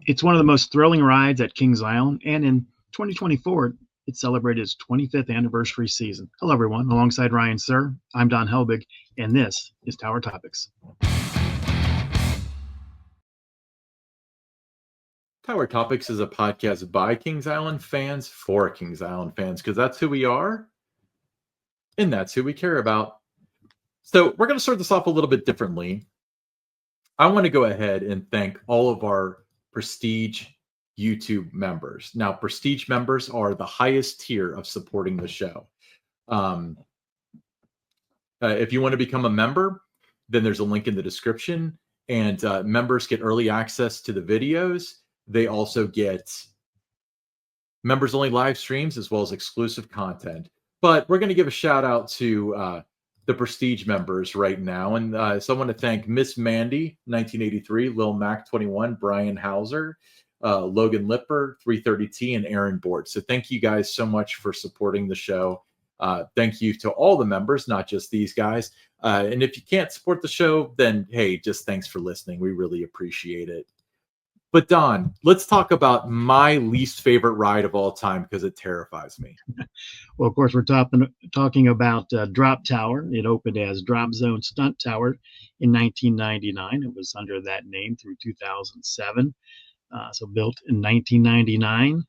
It's one of the most thrilling rides at Kings Island, and in 2024, it celebrated its 25th anniversary season. Hello, everyone. Alongside Ryan Sir, I'm Don Helbig, and this is Tower Topics. Tower Topics is a podcast by Kings Island fans for Kings Island fans, because that's who we are, and that's who we care about. So we're going to start this off a little bit differently. I want to go ahead and thank all of our Prestige YouTube members. Now, Prestige members are the highest tier of supporting the show. If you want to become a member, then there's a link in the description, and members get early access to the videos. They also get members-only live streams as well as exclusive content. But we're going to give a shout-out to the Prestige members right now. And so I want to thank Miss Mandy, 1983, Lil Mac, 21, Brian Hauser, Logan Lipper, 330T, and Aaron Board. So thank you guys so much for supporting the show. Thank you to all the members, not just these guys. And if you can't support the show, then, hey, just thanks for listening. We really appreciate it. But Don, let's talk about my least favorite ride of all time, because it terrifies me. Well, of course, we're talking about Drop Tower. It opened as Drop Zone Stunt Tower in 1999. It was under that name through 2007. So built in 1999,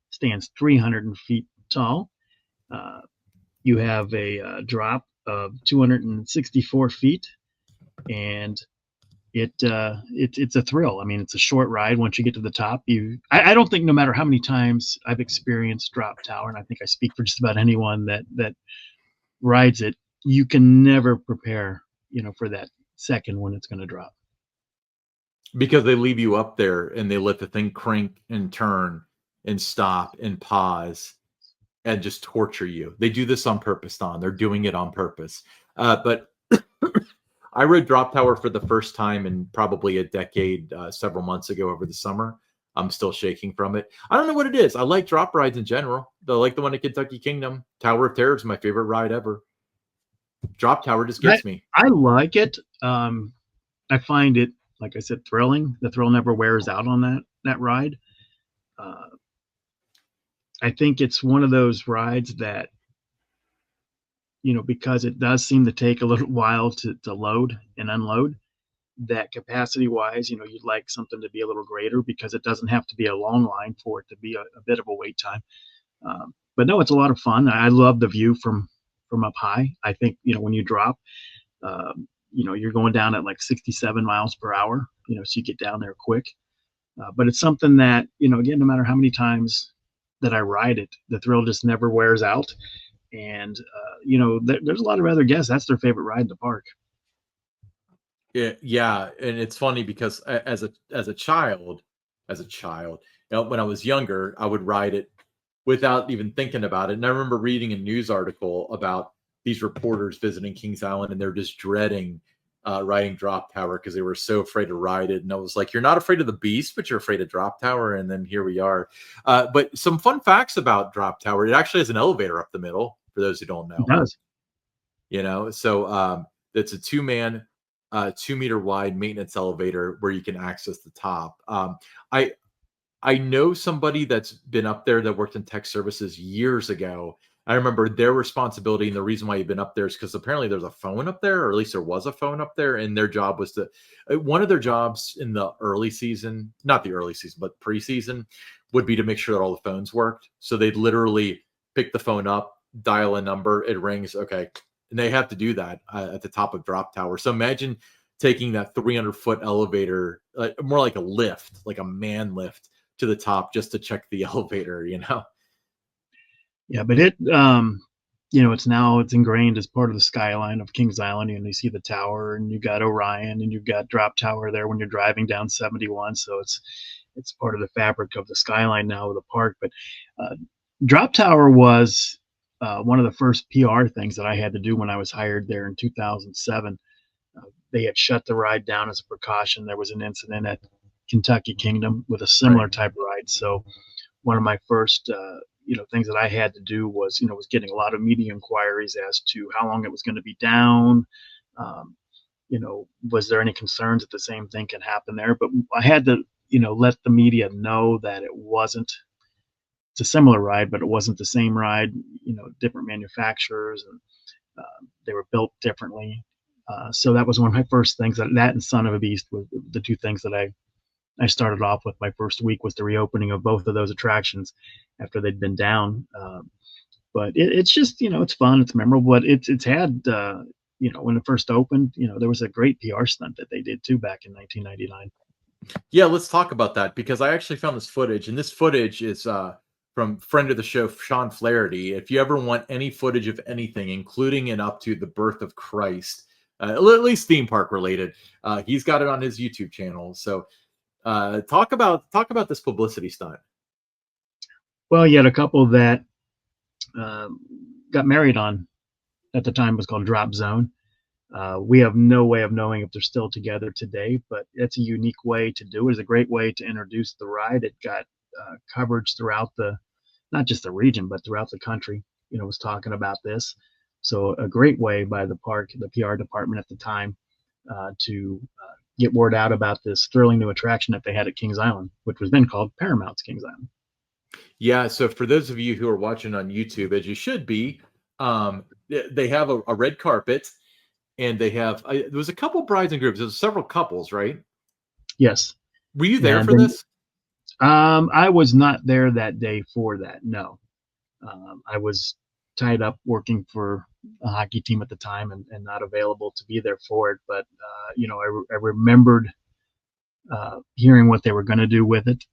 stands 300 feet tall. You have a drop of 264 feet, and it's a thrill. I mean, it's a short ride. Once you get to the top, I don't think, no matter how many times I've experienced Drop Tower, and I think I speak for just about anyone that rides it, you can never prepare, for that second when it's going to drop. Because they leave you up there and they let the thing crank and turn and stop and pause and just torture you. They do this on purpose, Don. They're doing it on purpose. But I rode Drop Tower for the first time in probably a decade, several months ago over the summer. I'm still shaking from it. I don't know what it is. I like drop rides in general. I like the one at Kentucky Kingdom. Tower of Terror is my favorite ride ever. Drop Tower just gets me. I like it. I find it, like I said, thrilling. The thrill never wears out on that ride. I think it's one of those rides that, because it does seem to take a little while to load and unload, that capacity-wise, you'd like something to be a little greater, because it doesn't have to be a long line for it to be a bit of a wait time. But no, it's a lot of fun. I love the view from up high. I think, when you drop, you're going down at like 67 miles per hour, so you get down there quick. But it's something that, again, no matter how many times that I ride it, the thrill just never wears out. And, there's a lot of other guests, that's their favorite ride in the park. Yeah. And it's funny because as a child, when I was younger, I would ride it without even thinking about it. And I remember reading a news article about these reporters visiting Kings Island, and they're just dreading riding Drop Tower because they were so afraid to ride it. And I was like, you're not afraid of the beast, but you're afraid of Drop Tower. And then here we are. But some fun facts about Drop Tower: it actually has an elevator up the middle, for those who don't know. It does. So it's a 2-man, 2-meter wide maintenance elevator where you can access the top. I know somebody that's been up there that worked in tech services years ago. I remember their responsibility, and the reason why you've been up there is because apparently there's a phone up there, or at least there was a phone up there, and their job was one of their jobs in the early season, not the early season, but preseason, would be to make sure that all the phones worked. So they'd literally pick the phone up, dial a number, it rings, okay. And they have to do that at the top of Drop Tower. So imagine taking that 300-foot elevator, more like a lift, like a man lift, to the top just to check the elevator, Yeah, but it's ingrained as part of the skyline of Kings Island. And you see the tower, and you've got Orion, and you've got Drop Tower there when you're driving down 71. So it's part of the fabric of the skyline now of the park. But Drop Tower was one of the first PR things that I had to do when I was hired there in 2007. They had shut the ride down as a precaution. There was an incident at Kentucky Kingdom with a similar type of ride. So one of my first things that I had to do was getting a lot of media inquiries as to how long it was going to be down. Was there any concerns that the same thing can happen there? But I had to let the media know that it wasn't. It's a similar ride, but it wasn't the same ride. Different manufacturers, and they were built differently. So that was one of my first things. That and Son of a Beast were the two things that I started off with. My first week was the reopening of both of those attractions after they'd been down. But it's just it's fun, it's memorable. But it's had when it first opened, there was a great PR stunt that they did too back in 1999. Yeah, let's talk about that because I actually found this footage, and this footage is from friend of the show, Sean Flaherty. If you ever want any footage of anything, including and up to the birth of Christ, at least theme park related, he's got it on his YouTube channel. So talk about this publicity stunt. Well, you had a couple that got married on at the time was called Drop Zone. We have no way of knowing if they're still together today, but it's a unique way to do it. It's a great way to introduce the ride. It got coverage throughout not just the region, but throughout the country, was talking about this. So a great way by the park, the PR department at the time, to get word out about this thrilling new attraction that they had at Kings Island, which was then called Paramount's Kings Island. Yeah, so for those of you who are watching on YouTube, as you should be, they have a red carpet, and they have there was a couple brides and grooms. There was several couples, right? Yes. Were you there for this? I was not there that day for that. No, I was tied up working for a hockey team at the time and not available to be there for it. But I remembered hearing what they were going to do with it.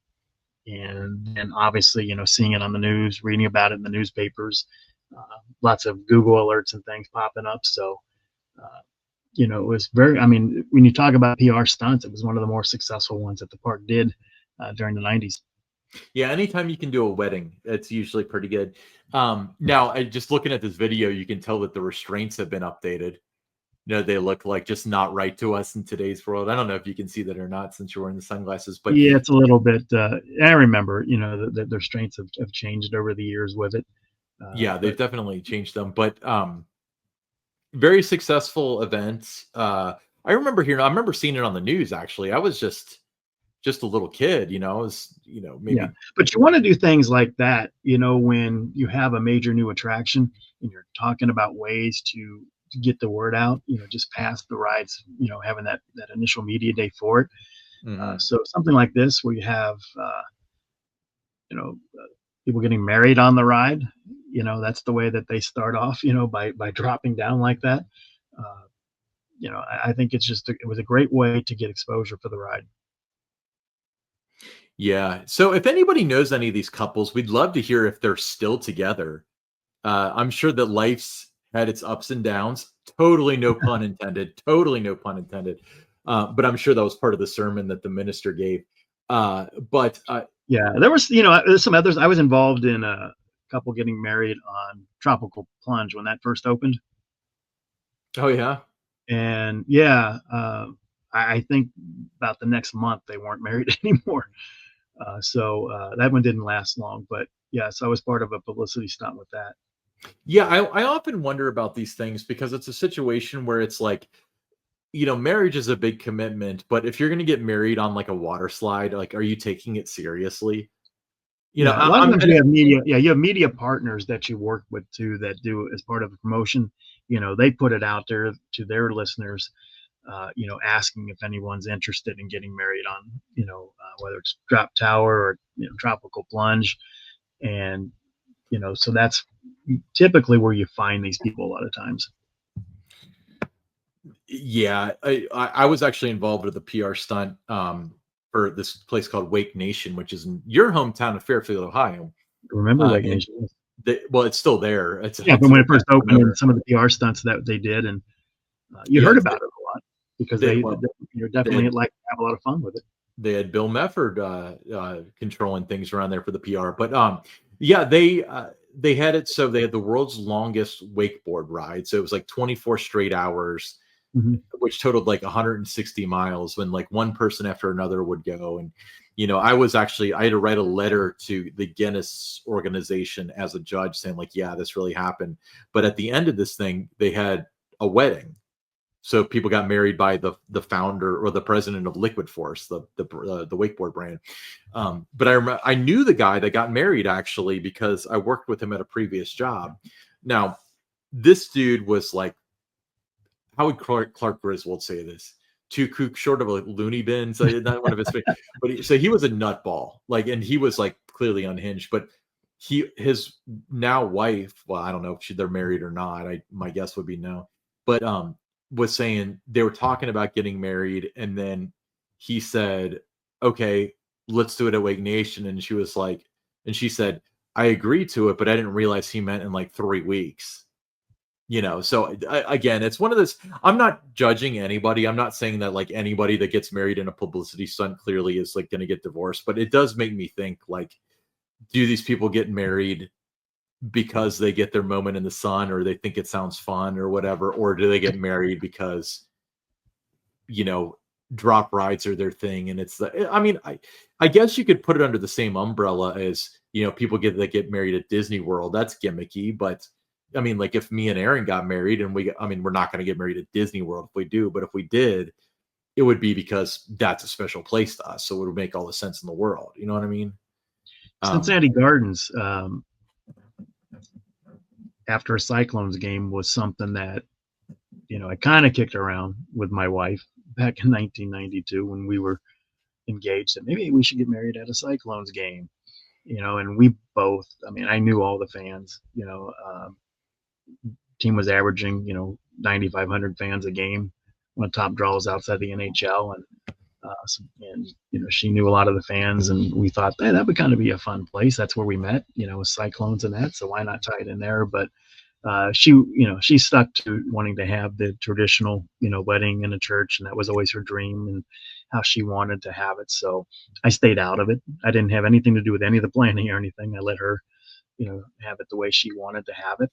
And obviously, seeing it on the news, reading about it in the newspapers, lots of Google alerts and things popping up. So, it was when you talk about PR stunts, it was one of the more successful ones that the park did during the 90s. Yeah, anytime you can do a wedding, it's usually pretty good. Now, just looking at this video, you can tell that the restraints have been updated. They look like just not right to us in today's world. I don't know if you can see that or not since you're wearing the sunglasses, but yeah, it's a little bit. I remember, the restraints have changed over the years with it. Yeah, they've definitely changed them, but very successful events. I remember seeing it on the news. Actually, I was just a little kid, maybe. Yeah, but you want to do things like that, when you have a major new attraction and you're talking about ways to get the word out, just past the rides, having that initial media day for it. Mm-hmm. So something like this where you have, people getting married on the ride, that's the way that they start off, by dropping down like that. I think it was a great way to get exposure for the ride. Yeah. So if anybody knows any of these couples, we'd love to hear if they're still together. I'm sure that life's had its ups and downs. Totally no pun intended. Totally no pun intended. But I'm sure that was part of the sermon that the minister gave. Yeah, there was, there's some others. I was involved in a couple getting married on Tropical Plunge when that first opened. Oh yeah. And yeah, I think about the next month they weren't married anymore. So that one didn't last long, but yes, I was part of a publicity stunt with that. Yeah, I often wonder about these things because it's a situation where it's like, marriage is a big commitment, but if you're going to get married on like a water slide, like, are you taking it seriously? A lot of times you have media. Yeah, you have media partners that you work with too that do as part of the promotion. They put it out there to their listeners. Asking if anyone's interested in getting married on, whether it's Drop Tower or Tropical Plunge, and so that's typically where you find these people a lot of times. Yeah, I was actually involved with a PR stunt for this place called Wake Nation, which is in your hometown of Fairfield, Ohio. Remember Wake Nation? Well, it's still there. But when it first opened, and some of the PR stunts that they did, and you heard about it a lot because you're definitely like to have a lot of fun with it. They had Bill Mefford controlling things around there for the PR, but yeah, they had it so they had the world's longest wakeboard ride, so it was like 24 straight hours. Mm-hmm. Which totaled like 160 miles when like one person after another would go. And, I had to write a letter to the Guinness organization as a judge saying like, yeah, this really happened. But at the end of this thing, they had a wedding. So people got married by the founder or the president of Liquid Force, the wakeboard brand. But I knew the guy that got married actually because I worked with him at a previous job. Now, this dude was like, how would Clark Griswold say this? Too short of a loony bin. So not one of his, but he was a nutball. Like, and he was like clearly unhinged. But his now wife, well, I don't know if they're married or not. My guess would be no. But was saying they were talking about getting married, and then he said, "Okay, let's do it at Wake Nation." And she was like, and she said, "I agreed to it, but I didn't realize he meant in like 3 weeks." So again, it's one of those, I'm not judging anybody. I'm not saying that like anybody that gets married in a publicity stunt clearly is like going to get divorced, but it does make me think, like, do these people get married because they get their moment in the sun, or they think it sounds fun or whatever, or do they get married because, drop rides are their thing? And I guess you could put it under the same umbrella as, people that get married at Disney World. That's gimmicky, but I mean, like if me and Aaron got married and we're not going to get married at Disney World if we do, but if we did, it would be because that's a special place to us. So it would make all the sense in the world. You know what I mean? Cincinnati Gardens, after a Cyclones game, was something that, I kind of kicked around with my wife back in 1992 when we were engaged, and maybe we should get married at a Cyclones game, and we both, I knew all the fans, team was averaging, 9,500 fans a game, one of the top draws outside the NHL. And she knew a lot of the fans, and we thought, hey, that would kind of be a fun place. That's where we met, with Cyclones and that. So why not tie it in there? But she stuck to wanting to have the traditional, wedding in a church, and that was always her dream and how she wanted to have it. So I stayed out of it. I didn't have anything to do with any of the planning or anything. I let her, have it the way she wanted to have it.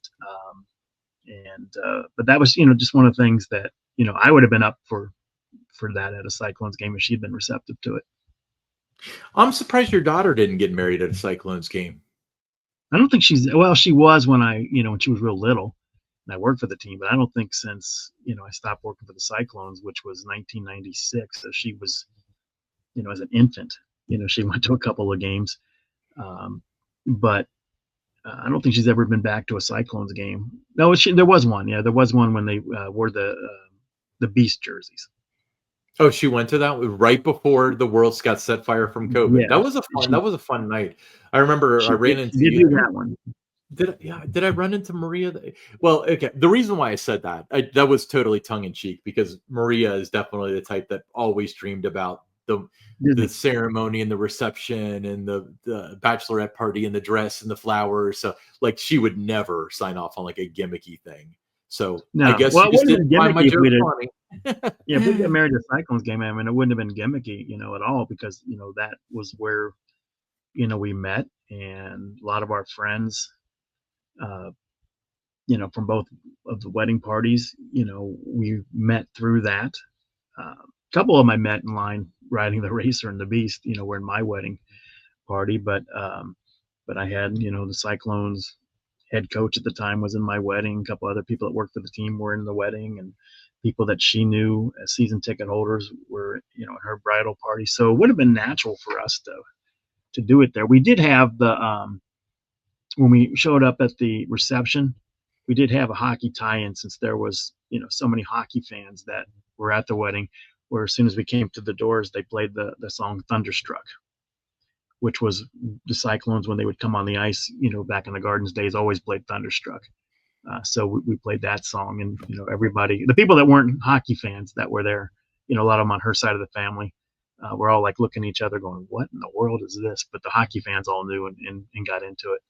But that was, just one of the things that, I would have been up for that at a Cyclones game if she'd been receptive to it. I'm surprised your daughter didn't get married at a Cyclones game. I don't think she was when when she was real little and I worked for the team, but I don't think since, I stopped working for the Cyclones, which was 1996. So she was, as an infant, she went to a couple of games. But I don't think she's ever been back to a Cyclones game. No, there was one. Yeah, there was one when they wore the Beast jerseys. Oh, she went to that right before the world got set fire from COVID. Yeah, that was a fun night. I remember I ran into you. That one. Did I run into Maria? Well, okay. The reason why I said that, that was totally tongue in cheek, because Maria is definitely the type that always dreamed about the ceremony and the reception and the bachelorette party and the dress and the flowers. So like she would never sign off on like a gimmicky thing. So no. I guess you just didn't find my joke funny. Yeah, if we got married at a Cyclones game, it wouldn't have been gimmicky, at all, because, that was where, we met, and a lot of our friends, from both of the wedding parties, we met through that. A couple of them I met in line riding the Racer and the Beast, were in my wedding party, but I had, the Cyclones head coach at the time was in my wedding. A couple other people that worked for the team were in the wedding, and people that she knew as season ticket holders were, in her bridal party. So it would have been natural for us to do it there. We did have the, when we showed up at the reception, we did have a hockey tie-in, since there was, so many hockey fans that were at the wedding, where as soon as we came to the doors, they played the song Thunderstruck, which was the Cyclones, when they would come on the ice, back in the Gardens days, always played Thunderstruck. So we played that song, and, everybody, the people that weren't hockey fans that were there, a lot of them on her side of the family, were all like looking at each other going, what in the world is this? But the hockey fans all knew and got into it.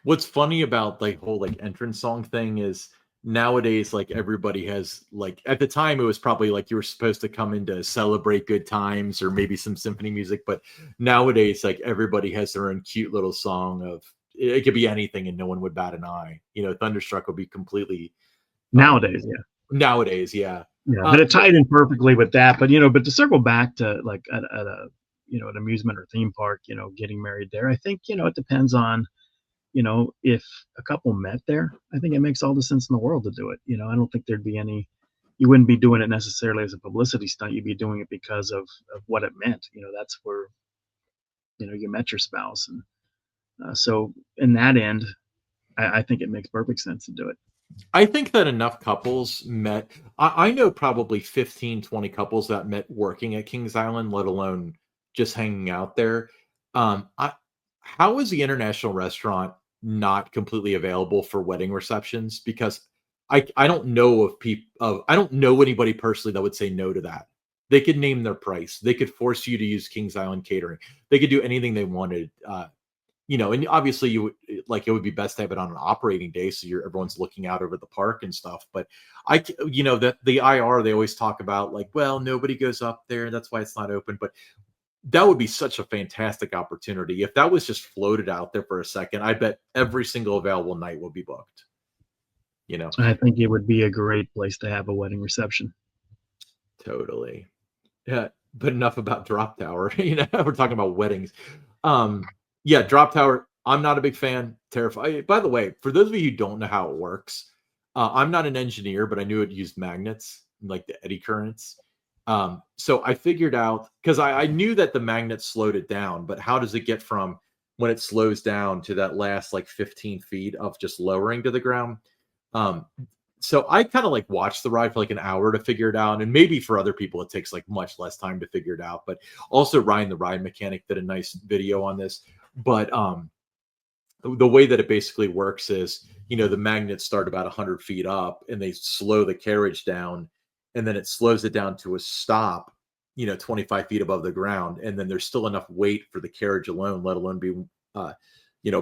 What's funny about like whole like entrance song thing is nowadays, like everybody has, like at the time it was probably like you were supposed to come in to celebrate good times or maybe some symphony music, but nowadays like everybody has their own cute little song of, it could be anything and no one would bat an eye. Thunderstruck would be completely nowadays. Yeah. But it tied in perfectly with that. But but to circle back to like at a an amusement or theme park, getting married there, I think it depends on if a couple met there. I think it makes all the sense in the world to do it. I don't think there'd be any you wouldn't be doing it necessarily as a publicity stunt. You'd be doing it because of what it meant. That's where, you met your spouse. And so in that end, I think it makes perfect sense to do it. I think that enough couples met. I know probably 15, 20 couples that met working at Kings Island, let alone just hanging out there. How is the international restaurant not completely available for wedding receptions? Because I don't know of people. I don't know anybody personally that would say no to that. They could name their price. They could force you to use Kings Island catering. They could do anything they wanted. And obviously you would it would be best to have it on an operating day, so everyone's looking out over the park and stuff. But that the IR, they always talk about like, well, nobody goes up there, that's why it's not open. But that would be such a fantastic opportunity if that was just floated out there for a second. I bet every single available night will be booked. I think it would be a great place to have a wedding reception. Totally. Yeah, but enough about Drop Tower. We're talking about weddings. Yeah, Drop Tower, I'm not a big fan. Terrified. By the way, for those of you who don't know how it works, I'm not an engineer, but I knew it used magnets, like the eddy currents. So I figured out, because I knew that the magnets slowed it down, but how does it get from when it slows down to that last like 15 feet of just lowering to the ground? So I kind of like watched the ride for like an hour to figure it out. And maybe for other people, it takes like much less time to figure it out. But also Ryan, the ride mechanic, did a nice video on this. But the way that it basically works is, the magnets start about 100 feet up and they slow the carriage down, and then it slows it down to a stop, 25 feet above the ground. And then there's still enough weight for the carriage alone, let alone be,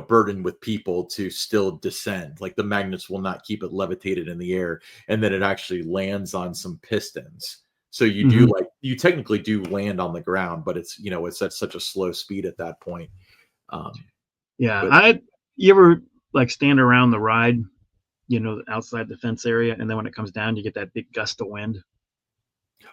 burdened with people, to still descend. Like the magnets will not keep it levitated in the air. And then it actually lands on some pistons. So you do you technically do land on the ground, but it's, it's at such a slow speed at that point. You ever like stand around the ride, outside the fence area, and then when it comes down, you get that big gust of wind?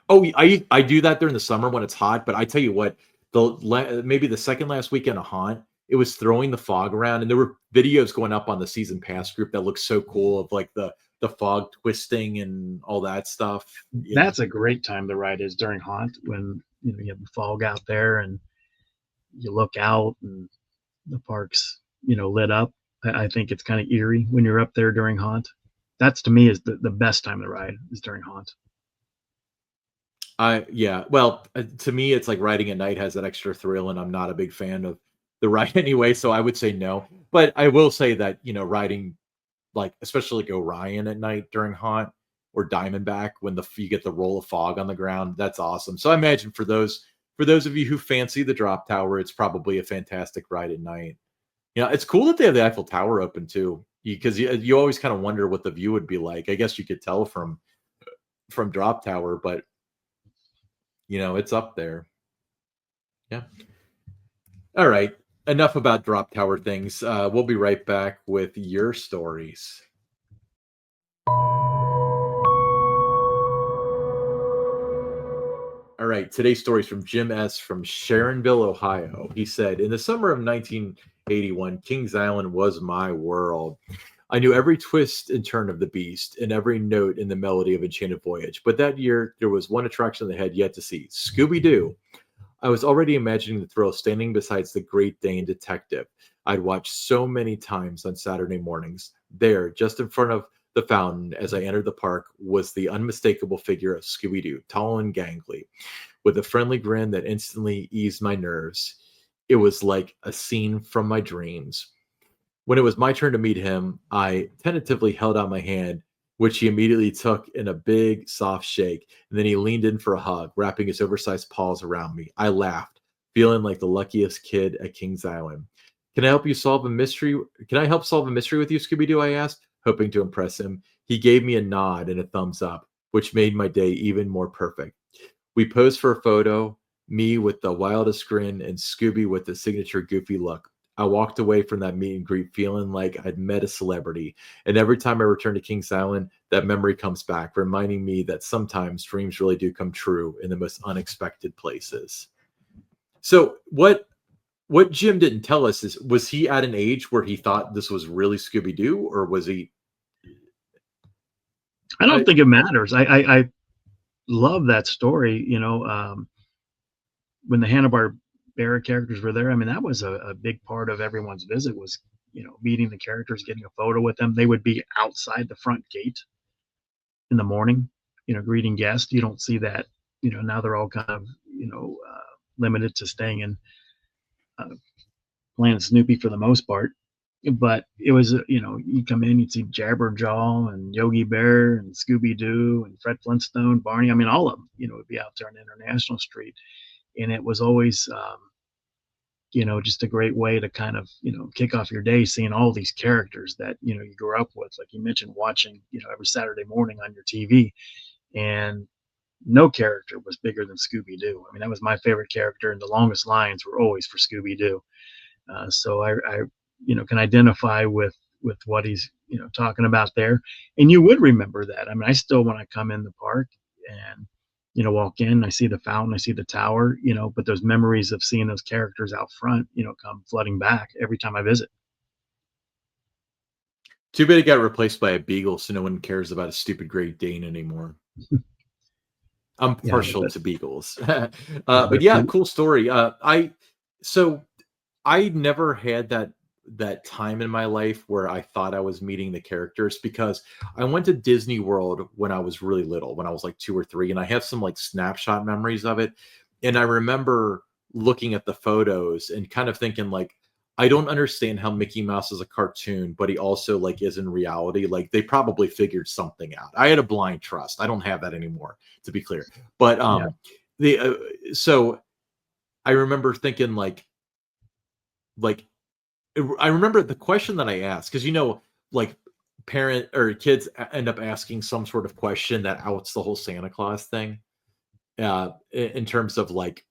Oh, I do that during the summer when it's hot. But I tell you what, maybe the second last weekend of Haunt, it was throwing the fog around, and there were videos going up on the season pass group that looked so cool of like the fog twisting and all that stuff. That's a great time to ride, is during Haunt, when you have the fog out there and you look out and the park's lit up. I think it's kind of eerie when you're up there during Haunt. That's, to me, is the best time to ride, is during Haunt. Well, to me, it's like riding at night has that extra thrill, and I'm not a big fan of the ride anyway, so I would say no. But I will say that, riding, like especially like Orion at night during Haunt, or Diamondback, when you get the roll of fog on the ground, that's awesome. So I imagine for those of you who fancy the Drop Tower, it's probably a fantastic ride at night. It's cool that they have the Eiffel Tower open too, because you always kind of wonder what the view would be like. I guess you could tell from Drop Tower, but it's up there. Yeah. All right. Enough about Drop Tower things. We'll be right back with your stories. All right. Today's story is from Jim S. from Sharonville, Ohio. He said, in the summer of 1981, Kings Island was my world. I knew every twist and turn of the beast and every note in the melody of Enchanted Voyage. But that year, there was one attraction that I had yet to see, ScoobyDoo. I was already imagining the thrill of standing beside the Great Dane detective I'd watched so many times on Saturday mornings. There, just in front of the fountain, as I entered the park, was the unmistakable figure of ScoobyDoo, tall and gangly, with a friendly grin that instantly eased my nerves. It was like a scene from my dreams. When it was my turn to meet him, I tentatively held out my hand, which he immediately took in a big, soft shake, and then he leaned in for a hug, wrapping his oversized paws around me. I laughed, feeling like the luckiest kid at Kings Island. Can I help solve a mystery with you, ScoobyDoo? I asked, hoping to impress him. He gave me a nod and a thumbs up, which made my day even more perfect. We posed for a photo, me with the wildest grin and Scooby with the signature goofy look. I walked away from that meet and greet feeling like I'd met a celebrity. And every time I return to Kings Island, that memory comes back, reminding me that sometimes dreams really do come true in the most unexpected places. So what Jim didn't tell us is, was he at an age where he thought this was really Scooby-Doo, or was he? I don't think it matters. I love that story. When the Hanna-Barbera characters were there, I mean, that was a big part of everyone's visit was, meeting the characters, getting a photo with them. They would be outside the front gate in the morning, greeting guests. You don't see that, now they're all kind of, limited to staying in uh, Planet Snoopy for the most part. But it was, you come in, you'd see Jabberjaw and Yogi Bear and Scooby-Doo and Fred Flintstone, Barney. I mean, all of them, would be out there on International Street. And it was always, just a great way to kind of, kick off your day, seeing all these characters that, you grew up with, like you mentioned, watching, every Saturday morning on your TV. And no character was bigger than Scooby-Doo. I mean, that was my favorite character, and the longest lines were always for Scooby-Doo. So I can identify with what he's, talking about there. And you would remember that. I mean, I still, when I come in the park and, walk in, I see the fountain, I see the tower, but those memories of seeing those characters out front, come flooding back every time I visit. Too bad it got replaced by a beagle, so no one cares about a stupid Great Dane anymore. I'm Yeah, partial to beagles. yeah, But yeah, cool story. I never had that time in my life where I thought I was meeting the characters, because I went to Disney World when I was really little, when I was like 2 or 3, and I have some like snapshot memories of it. And I remember looking at the photos and kind of thinking like, I don't understand how Mickey Mouse is a cartoon, but he also like is in reality. Like they probably figured something out. I had a blind trust. I don't have that anymore, to be clear. But yeah, so I remember thinking like I remember the question that I asked, because like parent or kids end up asking some sort of question that outs the whole Santa Claus thing. In terms of like,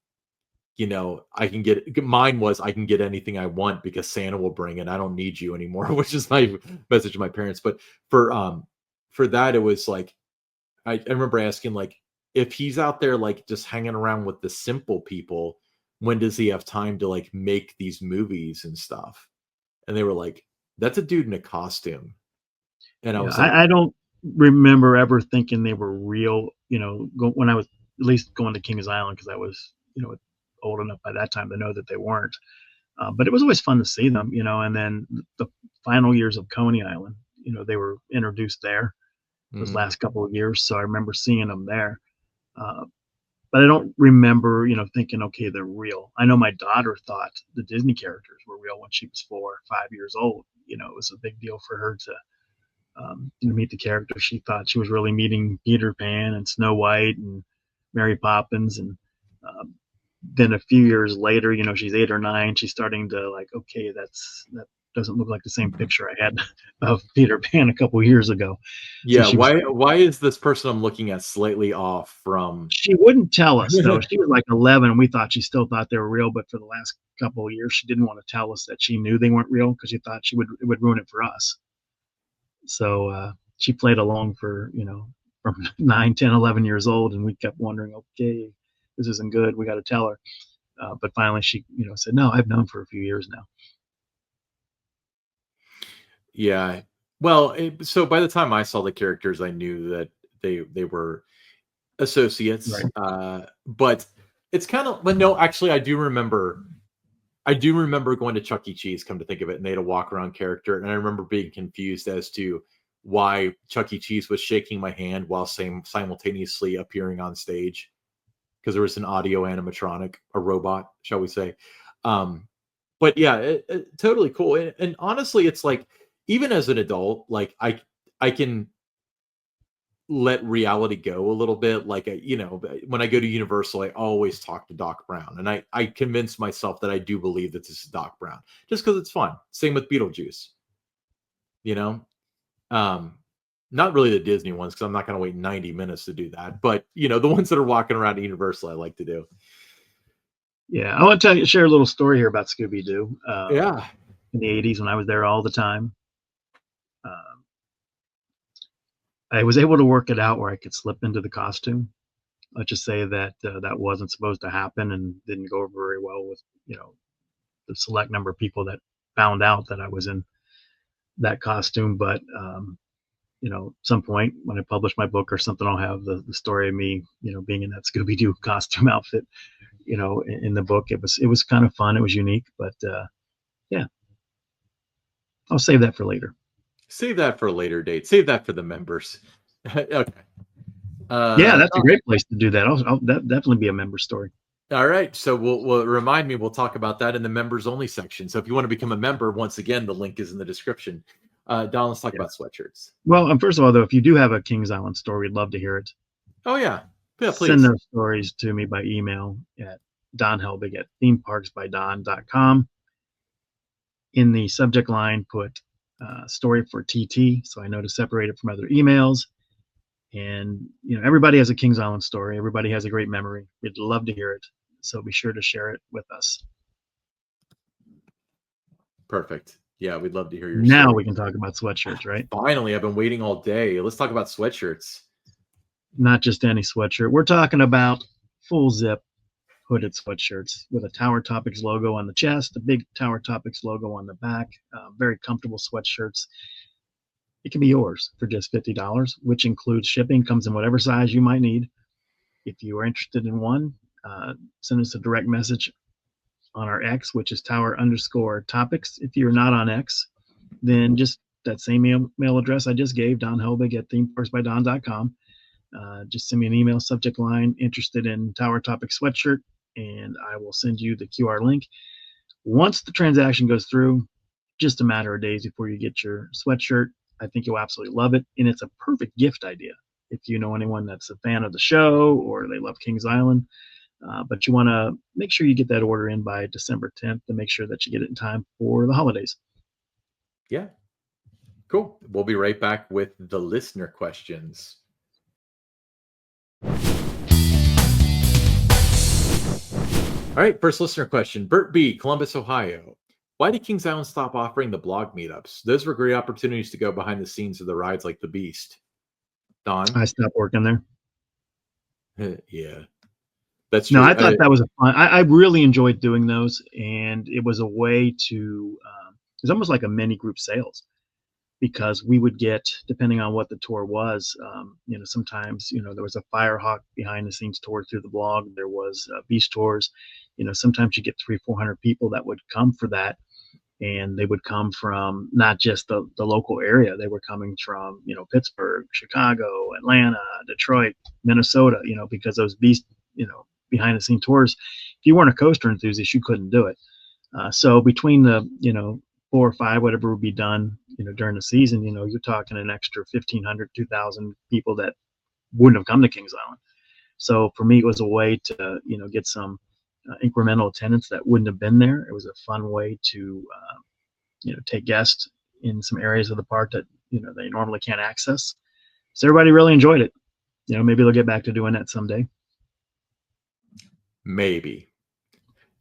I can get mine was I can get anything I want because Santa will bring it. I don't need you anymore, which is my message to my parents. But for that, it was like I remember asking like, if he's out there like just hanging around with the simple people, when does he have time to like make these movies and stuff? And they were like, that's a dude in a costume. And I yeah. was like, I don't remember ever thinking they were real. When I was at least going to Kings Island, because I was, old enough by that time to know that they weren't. But it was always fun to see them, And then the final years of Coney Island, they were introduced there those mhm. last couple of years. So I remember seeing them there. Uh, but I don't remember, thinking, okay, they're real. I know my daughter thought the Disney characters were real when she was 4 or 5 years old. It was a big deal for her to, meet the characters. She thought she was really meeting Peter Pan and Snow White and Mary Poppins. And um, then a few years later, she's 8 or 9. She's starting to like, okay, that doesn't look like the same picture I had of Peter Pan a couple years ago. So Yeah. she was Why is this person I'm looking at slightly off from? She wouldn't tell us though. She was like 11, and we thought she still thought they were real. But for the last couple of years, she didn't want to tell us that she knew they weren't real because she thought it would ruin it for us. So she played along for from 9, 10, 11 years old, and we kept wondering, okay, this isn't good. We got to tell her. But finally, she said, no, I've known for a few years now. Yeah. Well, so by the time I saw the characters, I knew that they were associates. Right. But it's kind of, but no, actually, I do remember going to Chuck E. Cheese, come to think of it, and they had a walk around character. And I remember being confused as to why Chuck E. Cheese was shaking my hand while simultaneously appearing on stage, because there was an audio animatronic, a robot, shall we say. But yeah, totally cool. And honestly, it's like, even as an adult, like I can let reality go a little bit. Like, when I go to Universal, I always talk to Doc Brown, and I convince myself that I do believe that this is Doc Brown, just because it's fun. Same with Beetlejuice, you know. Not really the Disney ones, because I'm not going to wait 90 minutes to do that, but the ones that are walking around at Universal, I like to do. Yeah, I want to share a little story here about Scooby-Doo. Yeah. In the 80s, when I was there all the time, um, I was able to work it out where I could slip into the costume. Let's just say that that wasn't supposed to happen and didn't go over very well with the select number of people that found out that I was in that costume. But some point when I publish my book or something, I'll have the story of me, being in that Scooby-Doo costume outfit, in the book. It was kind of fun. It was unique, but yeah, I'll save that for later. Save that for a later date. Save that for the members. Okay. Yeah, that's a great place to do that. That definitely be a member story. All right. So we'll remind me, we'll talk about that in the members only section. So if you want to become a member, once again, the link is in the description. Don, let's talk about sweatshirts. Well, first of all, though, if you do have a Kings Island story, we'd love to hear it. Oh, yeah. Yeah, please. Send those stories to me by email at donhelbig@themeparksbydon.com. In the subject line, put story for TT, so I know to separate it from other emails. And, everybody has a Kings Island story. Everybody has a great memory. We'd love to hear it. So be sure to share it with us. Perfect. Yeah, we'd love to hear your Now story. we can talk about sweatshirts, right? Finally, I've been waiting all day. Let's talk about sweatshirts. Not just any sweatshirt. We're talking about full zip hooded sweatshirts with a Tower Topics logo on the chest, a big Tower Topics logo on the back. Very comfortable sweatshirts. It can be yours for just $50, which includes shipping, comes in whatever size you might need. If you are interested in one, send us a direct message on our X, which is Tower_Topics. If you're not on X, then just that same email address I just gave, donhelbig@themeparksbydon.com. Just send me an email, subject line, interested in Tower Topic sweatshirt, and I will send you the QR link. Once the transaction goes through, just a matter of days before you get your sweatshirt. I think you'll absolutely love it, and it's a perfect gift idea if you know anyone that's a fan of the show or they love Kings Island. But you want to make sure you get that order in by December 10th to make sure that you get it in time for the holidays. Yeah. Cool. We'll be right back with the listener questions. All right, first listener question. Bert B., Columbus, Ohio. Why did Kings Island stop offering the blog meetups? Those were great opportunities to go behind the scenes of the rides like the Beast. Don? I stopped working there. Yeah, that's true. No, I thought that was a fun. I really enjoyed doing those, and it was a way to. It was almost like a mini group sales, because we would get, depending on what the tour was, sometimes there was a Firehawk behind the scenes tour through the blog. There was Beast tours. Sometimes you get 300-400 people that would come for that. And they would come from not just the local area. They were coming from, Pittsburgh, Chicago, Atlanta, Detroit, Minnesota, because those Beast, behind the scene tours, if you weren't a coaster enthusiast, you couldn't do it. So between the, 4 or 5, whatever would be done, during the season, you're talking an extra 1,500, 2,000 people that wouldn't have come to Kings Island. So for me, it was a way to, get some incremental attendance that wouldn't have been there. It was a fun way to, take guests in some areas of the park that, they normally can't access. So everybody really enjoyed it. Maybe they'll get back to doing that someday. Maybe.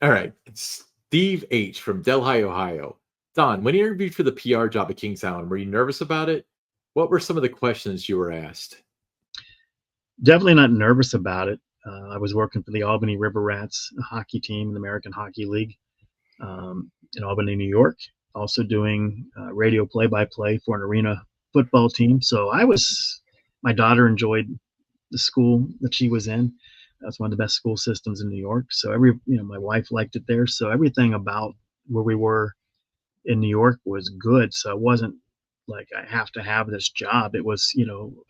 All right. Steve H. from Delhi, Ohio. Don, when you interviewed for the PR job at Kings Island, were you nervous about it? What were some of the questions you were asked? Definitely not nervous about it. I was working for the Albany River Rats hockey team in the American Hockey League in Albany, New York. Also doing radio play-by-play for an arena football team. So my daughter enjoyed the school that she was in. That's one of the best school systems in New York. So my wife liked it there. So everything about where we were in New York was good. So it wasn't like I have to have this job. It was,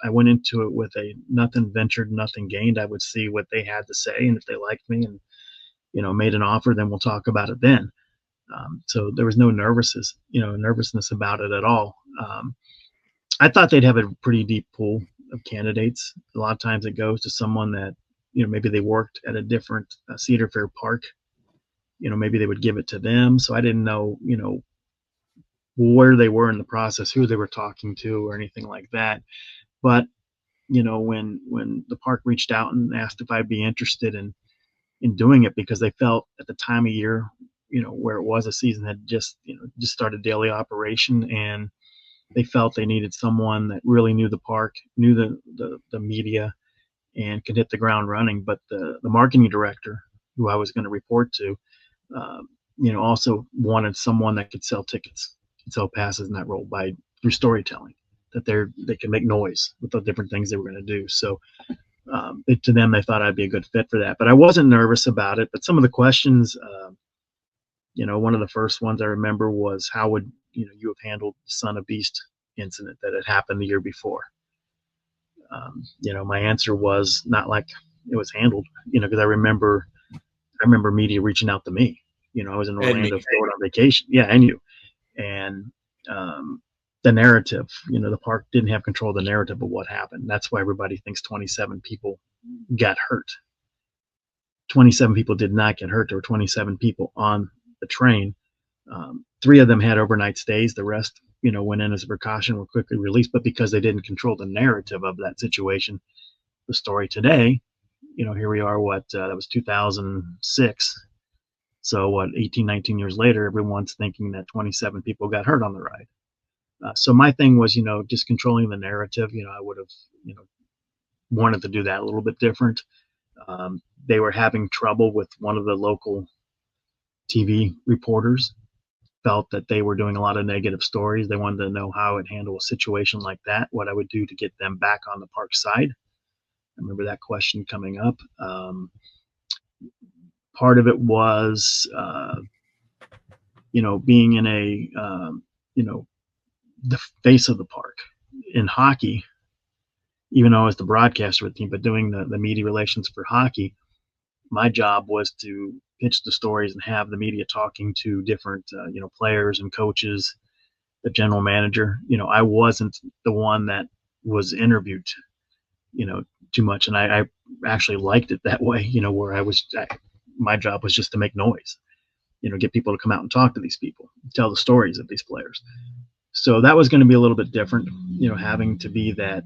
I went into it with a nothing ventured, nothing gained. I would see what they had to say, and if they liked me and, made an offer, then we'll talk about it then. So there was no nervousness about it at all. I thought they'd have a pretty deep pool of candidates. A lot of times it goes to someone that, maybe they worked at a different Cedar Fair park. Maybe they would give it to them. So I didn't know, where they were in the process, who they were talking to or anything like that. But, when the park reached out and asked if I'd be interested in doing it, because they felt at the time of year, where it was, a season had just started daily operation, and they felt they needed someone that really knew the park, knew the media, and could hit the ground running. But the marketing director, who I was going to report to, also wanted someone that could sell tickets and sell passes in that role through storytelling, that they can make noise with the different things they were going to do. So to them, they thought I'd be a good fit for that. But I wasn't nervous about it. But some of the questions, one of the first ones I remember was, how would you have handled the Son of Beast incident that had happened the year before? My answer was not like it was handled, because I remember media reaching out to me. I was in Orlando, Florida on vacation. Yeah, and you. And the narrative, the park didn't have control of the narrative of what happened. That's why everybody thinks 27 people got hurt. 27 people did not get hurt. There were 27 people on the train. 3 of them had overnight stays. The rest, went in as a precaution, were quickly released. But because they didn't control the narrative of that situation, the story today, here we are, that was 2006. So 18, 19 years later, everyone's thinking that 27 people got hurt on the ride. So my thing was, just controlling the narrative. I would have, wanted to do that a little bit different. They were having trouble with one of the local TV reporters, felt that they were doing a lot of negative stories. They wanted to know how I'd handle a situation like that, what I would do to get them back on the park side. I remember that question coming up. Part of it was, being in the face of the park in hockey, even though I was the broadcaster with the team, but doing the media relations for hockey, my job was to pitch the stories and have the media talking to different, players and coaches, the general manager. I wasn't the one that was interviewed, too much. And I actually liked it that way, where my job was just to make noise, get people to come out and talk to these people, tell the stories of these players. So that was going to be a little bit different, having to be that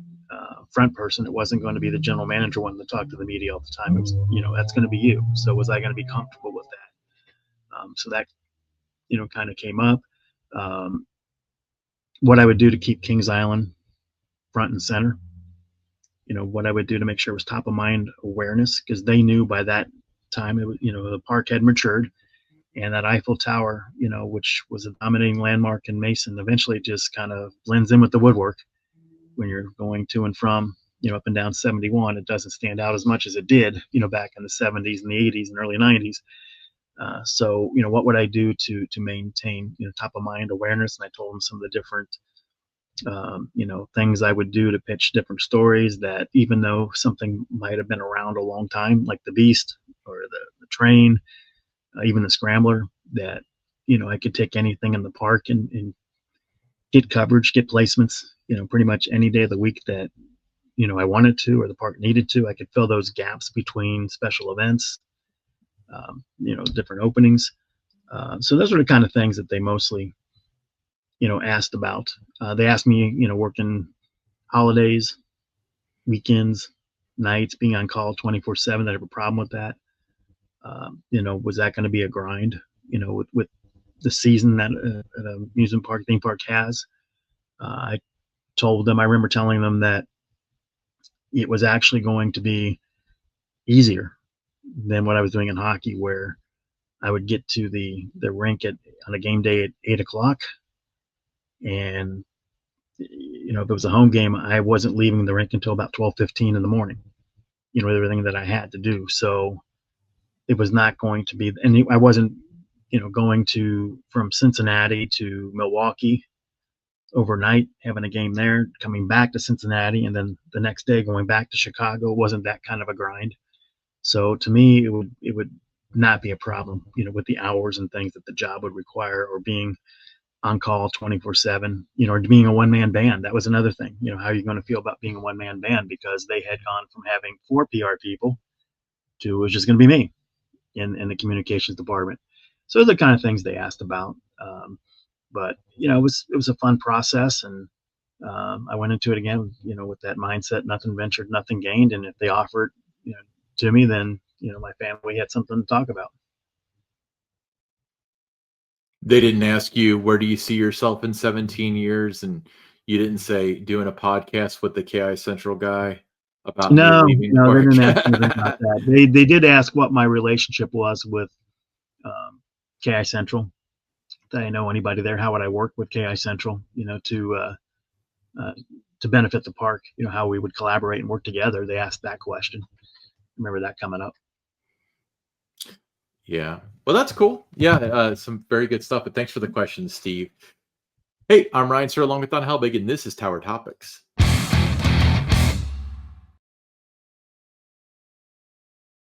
front person. It wasn't going to be the general manager wanting to talk to the media all the time. It was, that's going to be you. So was I going to be comfortable with that? So that, kind of came up. What I would do to keep Kings Island front and center, what I would do to make sure it was top of mind awareness, because they knew by that time, it was, the park had matured, and that Eiffel Tower, which was a dominating landmark in Mason, eventually just kind of blends in with the woodwork. When you're going to and from, up and down 71, it doesn't stand out as much as it did, back in the 70s and the 80s and early 90s. So, what would I do to maintain, top of mind awareness? And I told them some of the different, things I would do to pitch different stories, that even though something might have been around a long time, like the Beast or the train, even the Scrambler, that, I could take anything in the park and get coverage, get placements, pretty much any day of the week that, I wanted to, or the park needed to. I could fill those gaps between special events, different openings. So those are the kind of things that they mostly, asked about. They asked me, working holidays, weekends, nights, being on call 24/7. I have a problem with that. Was that going to be a grind, with the season that an amusement park, theme park has? I remember telling them that it was actually going to be easier than what I was doing in hockey, where I would get to the rink on a game day at 8:00. And, if it was a home game, I wasn't leaving the rink until about 12:15 in the morning, everything that I had to do. So it was not going to be, and I wasn't, going from Cincinnati to Milwaukee overnight, having a game there, coming back to Cincinnati, and then the next day going back to Chicago. It wasn't that kind of a grind. So to me, it would not be a problem, with the hours and things that the job would require, or being on call 24/7, or being a one-man band. That was another thing. How are you going to feel about being a one-man band? Because they had gone from having 4 PR people to, it was just going to be me in the communications department. So those are the kind of things they asked about. But it was a fun process, and I went into it again, with that mindset: nothing ventured, nothing gained. And if they offered, to me, then my family had something to talk about. They didn't ask you, where do you see yourself in 17 years? And you didn't say, doing a podcast with the KI Central guy about No, me leaving no, they work. didn't ask anything about that. They did ask what my relationship was with KI Central. Did I know anybody there? How would I work with KI Central? To to benefit the park, how we would collaborate and work together. They asked that question. Remember that coming up. Yeah. Well, that's cool. Yeah. Some very good stuff. But thanks for the question, Steve. Hey, I'm Ryan Sir along with Don Helbig, and this is Tower Topics.